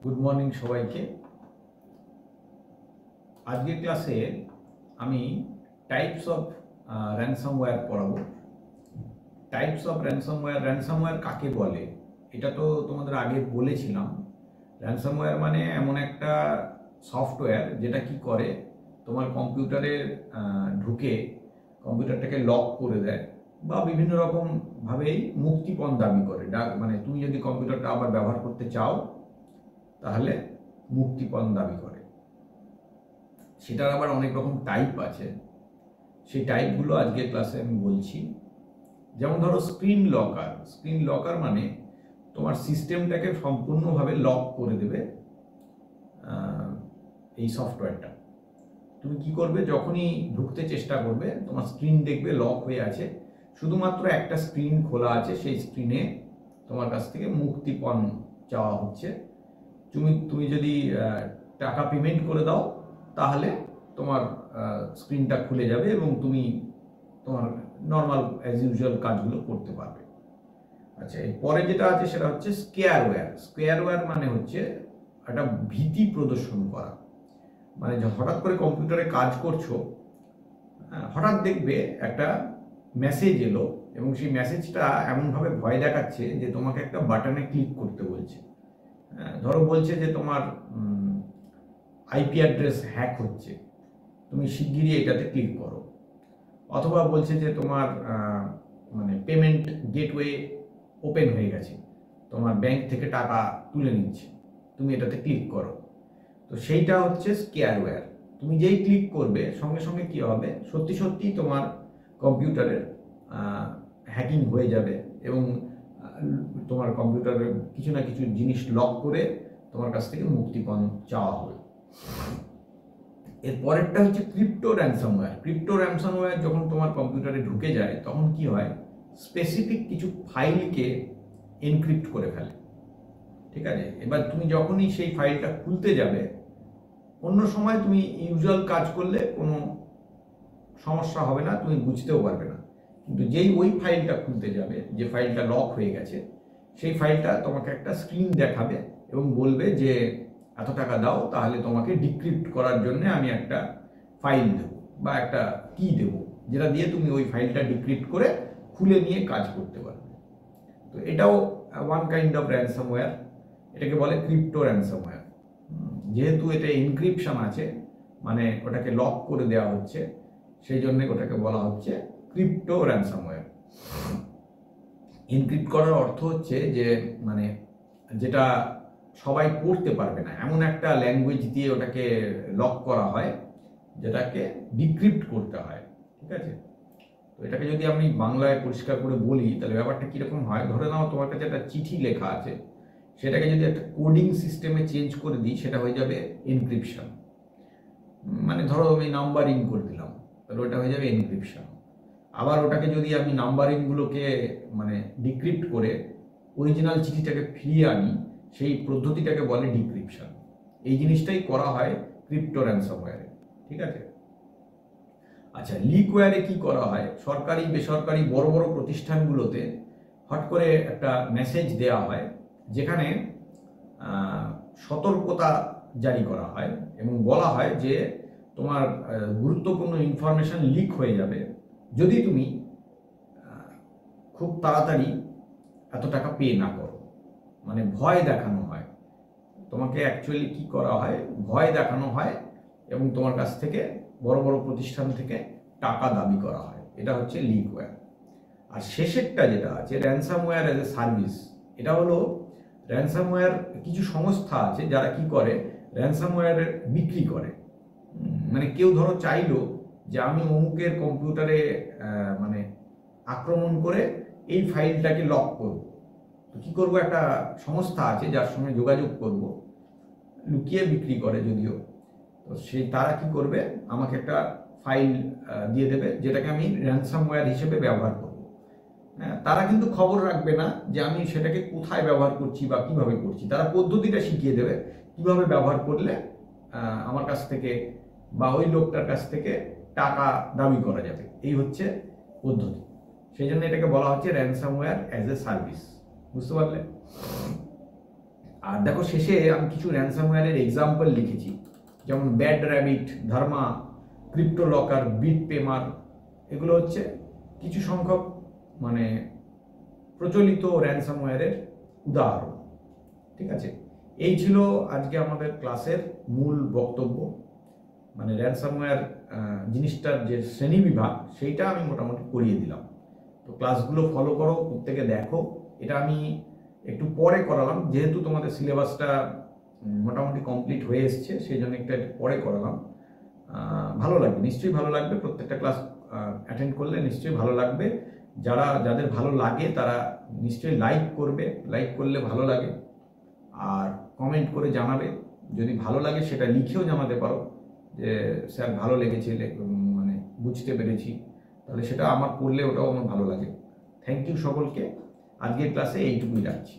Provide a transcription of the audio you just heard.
Good morning সবাইকে। আজকের ক্লাসে আমি টাইপস অফ র্যানসামওয়্যার পড়াবো। টাইপস অফ র্যানসামওয়্যার কাকে বলে এটা তো তোমাদের আগে বলেছিলাম। র্যানসামওয়্যার মানে এমন একটা সফটওয়্যার যেটা কি করে, তোমার কম্পিউটারে ঢুকে কম্পিউটারটাকে লক করে দেয় বা বিভিন্ন রকমভাবেই মুক্তিপণ দাবি করে। মানে তুমি যদি কম্পিউটারটা আবার ব্যবহার করতে চাও তাহলে মুক্তিপণ দাবি করে। সেটার আবার অনেক রকম টাইপ আছে, সেই টাইপগুলো আজকের ক্লাসে আমি বলছি। যেমন ধরো স্ক্রিন লকার মানে তোমার সিস্টেমটাকে সম্পূর্ণভাবে লক করে দেবে এই সফটওয়্যারটা। তুমি কি করবে, যখনই ঢুকতে চেষ্টা করবে তোমার স্ক্রিন দেখবে লক হয়ে আছে, শুধুমাত্র একটা স্ক্রিন খোলা আছে, সেই স্ক্রিনে তোমার কাছ থেকে মুক্তিপণ চাওয়া হচ্ছে। তুমি যদি টাকা পেমেন্ট করে দাও তাহলে তোমার স্ক্রিনটা খুলে যাবে এবং তুমি তোমার নর্মাল অ্যাজ ইউজুয়াল কাজগুলো করতে পারবে। আচ্ছা, এরপরে যেটা আছে সেটা হচ্ছে স্কোয়ারওয়্যার মানে হচ্ছে একটা ভীতি প্রদর্শন করা। মানে হঠাৎ করে কম্পিউটারে কাজ করছো, হঠাৎ দেখবে একটা মেসেজ এলো এবং সেই মেসেজটা এমনভাবে ভয় দেখাচ্ছে যে তোমাকে একটা বাটনে ক্লিক করতে বলছে। ধরো বলছে যে তোমার আইপি অ্যাড্রেস হ্যাক হচ্ছে, তুমি শিগগিরই এটাতে ক্লিক করো। অথবা বলছে যে তোমার মানে পেমেন্ট গেটওয়ে ওপেন হয়ে গেছে, তোমার ব্যাংক থেকে টাকা তুলে নিচ্ছে, তুমি এটাতে ক্লিক করো। তো সেইটা হচ্ছে স্কেয়ারওয়্যার। তুমি যেই ক্লিক করবে সঙ্গে সঙ্গে কী হবে, সত্যি সত্যি তোমার কম্পিউটারের হ্যাকিং হয়ে যাবে এবং তোমার কম্পিউটারের কিছু না কিছু জিনিস লক করে তোমার কাছ থেকে মুক্তিপণ চাওয়া হবে। এর পরেরটা হচ্ছে ক্রিপ্টো র্যানসামওয়্যার যখন তোমার কম্পিউটারে ঢুকে যায় তখন কি হয়, স্পেসিফিক কিছু ফাইলকে এনক্রিপ্ট করে ফেলে। ঠিক আছে, এবার তুমি যখনই সেই ফাইলটা খুলতে যাবে, অন্য সময় তুমি ইউজুয়াল কাজ করলে কোনো সমস্যা হবে না, তুমি বুঝতেও পারবে না। কিন্তু যেই ওই ফাইলটা খুলতে যাবে, যে ফাইলটা লক হয়ে গেছে, সেই ফাইলটা তোমাকে একটা স্ক্রিন দেখাবে এবং বলবে যে এত টাকা দাও, তাহলে তোমাকে ডিক্রিপ্ট করার জন্য আমি একটা ফাইল দেবো বা একটা কি দেবো, যেটা দিয়ে তুমি ওই ফাইলটা ডিক্রিপ্ট করে খুলে নিয়ে কাজ করতে পারবে। তো এটাও ওয়ান কাইন্ড অফ র্যানসামওয়্যার, এটাকে বলে ক্রিপ্টো র্যানসামওয়্যার। যেহেতু এটা এনক্রিপশন আছে, মানে ওটাকে লক করে দেওয়া হচ্ছে, সেই জন্য ওটাকে বলা হচ্ছে ক্রিপ্টো র্যানসামওয়্যার। এনক্রিপ্ট করার অর্থ হচ্ছে যে মানে যেটা সবাই পড়তে পারবে না, এমন একটা ল্যাঙ্গুয়েজ দিয়ে ওটাকে লক করা হয় যেটাকে ডিক্রিপ্ট করতে হয়। ঠিক আছে, তো এটাকে যদি আমি বাংলায় পরিষ্কার করে বলি তাহলে ব্যাপারটা কীরকম হয়, ধরে নাও তোমার কাছে একটা চিঠি লেখা আছে, সেটাকে যদি একটা কোডিং সিস্টেমে চেঞ্জ করে দিই সেটা হয়ে যাবে এনক্রিপশন। মানে ধরো আমি নাম্বারিং করে দিলাম, তাহলে ওটা হয়ে যাবে এনক্রিপশন। আবার ওটাকে যদি আমি নাম্বারিংগুলোকে মানে ডিক্রিপ্ট করে অরিজিনাল চিঠিটাকে ফিরিয়ে আনি, সেই পদ্ধতিটাকে বলে ডিক্রিপশন। এই জিনিসটাই করা হয় ক্রিপ্টো র্যানসামওয়্যারে। ঠিক আছে, আচ্ছা, লিকওয়্যারে কি করা হয়, সরকারি বেসরকারি বড় বড় প্রতিষ্ঠানগুলোতে হট করে একটা মেসেজ দেওয়া হয় যেখানে সতর্কতা জারি করা হয় এবং বলা হয় যে তোমার গুরুত্বপূর্ণ ইনফরমেশন লিক হয়ে যাবে যদি তুমি খুব তাড়াতাড়ি এত টাকা পে না করো। মানে ভয় দেখানো হয় তোমাকে, অ্যাকচুয়ালি কি করা হয়, ভয় দেখানো হয় এবং তোমার কাছ থেকে বড় বড় প্রতিষ্ঠান থেকে টাকা দাবি করা হয়। এটা হচ্ছে লিকওয়্যার। আর শেষেরটা যেটা আছে র্যানসামওয়্যার অ্যাজ এ সার্ভিস, এটা হলো র্যানসামওয়্যার কিছু সংস্থা আছে যারা কি করে, র্যানসামওয়্যার বিক্রি করে। মানে কেউ ধরো চাইলো যে আমি অমুকের কম্পিউটারে মানে আক্রমণ করে এই ফাইলটাকে লক করব, তো কী করবো, একটা সংস্থা আছে যার সঙ্গে যোগাযোগ করব, লুকিয়ে বিক্রি করে যদিও, তো তারা কি করবে, আমাকে একটা ফাইল দিয়ে দেবে যেটাকে আমি র্যানসামওয়্যার হিসেবে ব্যবহার করব। তারা কিন্তু খবর রাখবে না যে আমি সেটাকে কোথায় ব্যবহার করছি বা কিভাবে করছি, তারা পদ্ধতিটা শিখিয়ে দেবে কিভাবে ব্যবহার করলে আমার কাছ থেকে বা ওই লোকটার কাছ থেকে টাকা দাবি করা যাবে। এই হচ্ছে পদ্ধতি, সেই জন্য এটাকে বলা হচ্ছে র্যানসামওয়্যার অ্যাজ এ সার্ভিস। বুঝতে পারলে? আর দেখো শেষে আমি কিছু র্যানসামওয়্যারের এক্সাম্পল লিখেছি, যেমন ব্যাড র্যাবিট, ধর্মা, ক্রিপ্টো লকার, বিট পেমার। এগুলো হচ্ছে কিছু সংখ্যক মানে প্রচলিত র্যানসামওয়্যারের উদাহরণ। ঠিক আছে, এই ছিল আজকে আমাদের ক্লাসের মূল বক্তব্য। মানে র্যানসামওয়্যার জিনিসটার যে শ্রেণীবিভাগ সেইটা আমি মোটামুটি করিয়ে দিলাম। তো ক্লাসগুলো ফলো করো, প্রত্যেকে দেখো। এটা আমি একটু পরে করালাম, যেহেতু তোমাদের সিলেবাসটা মোটামুটি কমপ্লিট হয়ে এসছে, সেই জন্য একটু পরে করালাম। ভালো লাগবে, নিশ্চয়ই ভালো লাগবে। প্রত্যেকটা ক্লাস অ্যাটেন্ড করলে নিশ্চয়ই ভালো লাগবে। যাদের ভালো লাগে তারা নিশ্চয়ই লাইক করবে, লাইক করলে ভালো লাগে। আর কমেন্ট করে জানাবে, যদি ভালো লাগে সেটা লিখেও জানাতে পারো যে স্যার ভালো লেগেছে, মানে বুঝতে পেরেছি, তাহলে সেটা আমার পড়লে ওটাও আমার ভালো লাগে। থ্যাংক ইউ সকলকে, আজকের ক্লাসে এইটুকুই রাখছি।